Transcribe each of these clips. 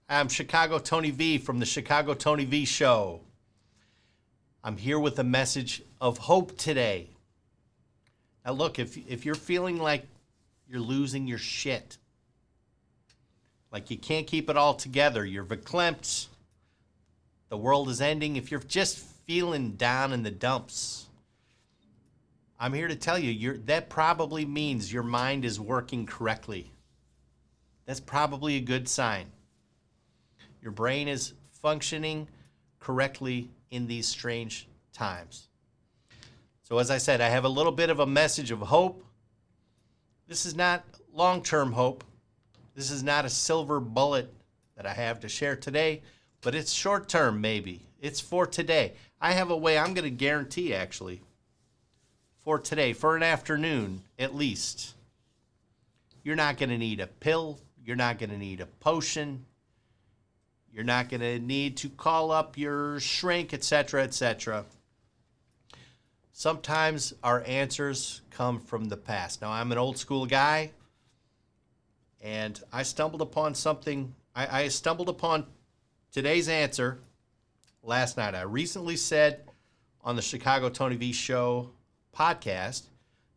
I'm Chicago Tony V from the ChicagoTonyV Show. I'm here with a message of hope today. Now look, if you're feeling like you're losing your shit, like you can't keep it all together, you're verklempt, the world is ending, if you're just feeling down in the dumps, I'm here to tell you, that probably means your mind is working correctly. That's probably a good sign. Your brain is functioning correctly in these strange times. So as I said, I have a little bit of a message of hope. This is not long-term hope. This is not a silver bullet that I have to share today, but it's short-term maybe. It's for today. I have a way I'm going to guarantee actually for today, for an afternoon at least. You're not going to need a pill. You're not going to need a potion. You're not going to need to call up your shrink, etc., etc. Sometimes our answers come from the past. Now, I'm an old school guy, and I stumbled upon something. I stumbled upon today's answer last night. I recently said on the ChicagoTonyV Show podcast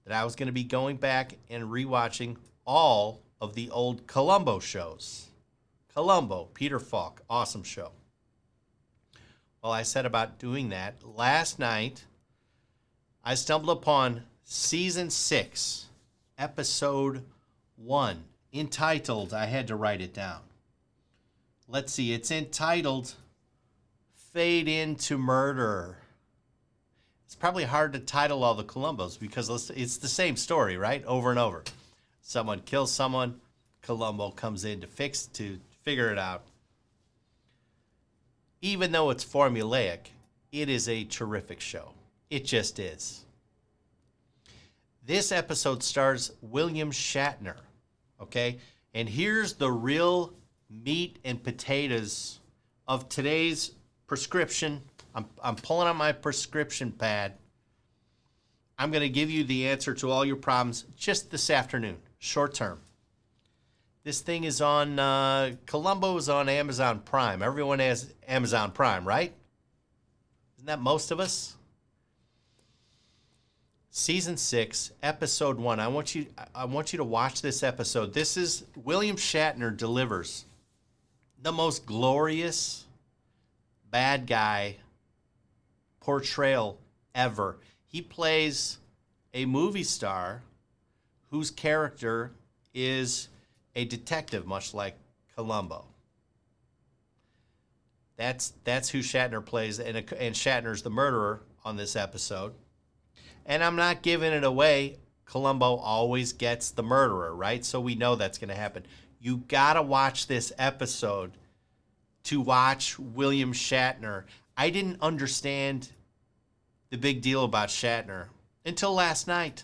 that I was going to be going back and rewatching all of the old Columbo shows. Columbo, Peter Falk, awesome show. Well, I said about doing that. Last night, I stumbled upon Season 6, Episode 1, entitled, I had to write it down. Let's see, it's entitled, Fade Into Murder. It's probably hard to title all the Columbos because it's the same story, right? Over and over. Someone kills someone, Columbo comes in to figure it out. Even though it's formulaic, it is a terrific show. It just is. This episode stars William Shatner, okay? And here's the real meat and potatoes of today's prescription. I'm pulling out my prescription pad. I'm going to give you the answer to all your problems just this afternoon, short term. This thing is on, Columbo is on Amazon Prime. Everyone has Amazon Prime, right? Isn't that most of us? Season 6, Episode 1. I want you to watch this episode. This is William Shatner delivers the most glorious bad guy portrayal ever. He plays a movie star whose character is a detective, much like Columbo. That's who Shatner plays, and Shatner's the murderer on this episode. And I'm not giving it away. Columbo always gets the murderer, right? So we know that's going to happen. You got to watch this episode to watch William Shatner. I didn't understand the big deal about Shatner until last night.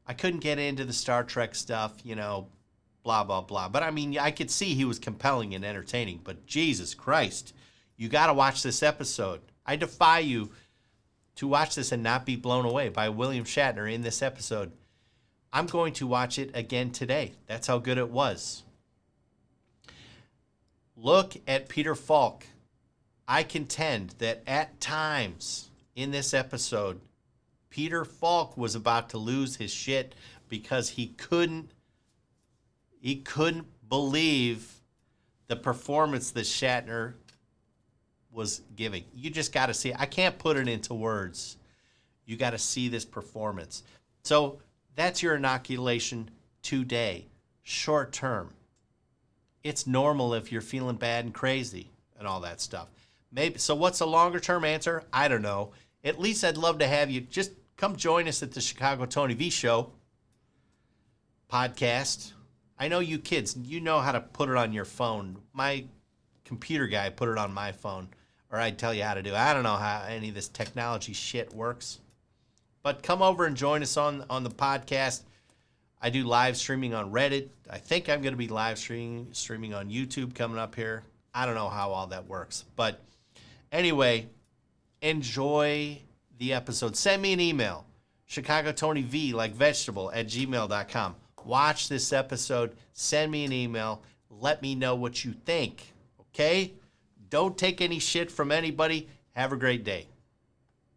I couldn't get into the Star Trek stuff, blah, blah, blah. But I mean, I could see he was compelling and entertaining. But Jesus Christ, you got to watch this episode. I defy you to watch this and not be blown away by William Shatner in this episode. I'm going to watch it again today. That's how good it was. Look at Peter Falk. I contend that at times in this episode, Peter Falk was about to lose his shit because he couldn't believe the performance that Shatner was giving. You just got to see it. I can't put it into words. You got to see this performance. So that's your inoculation today, short term. It's normal if you're feeling bad and crazy and all that stuff. Maybe. So what's a longer term answer? I don't know. At least I'd love to have you just come join us at the ChicagoTonyV Show podcast. I know you kids, you know how to put it on your phone. My computer guy put it on my phone, or I'd tell you how to do it. I don't know how any of this technology shit works. But come over and join us on the podcast. I do live streaming on Reddit. I think I'm going to be live streaming on YouTube coming up here. I don't know how all that works. But anyway, enjoy the episode. Send me an email, ChicagoTonyV, like vegetable, @gmail.com. watch this episode, send me an email, let me know what you think, okay? Don't take any shit from anybody. Have a great day.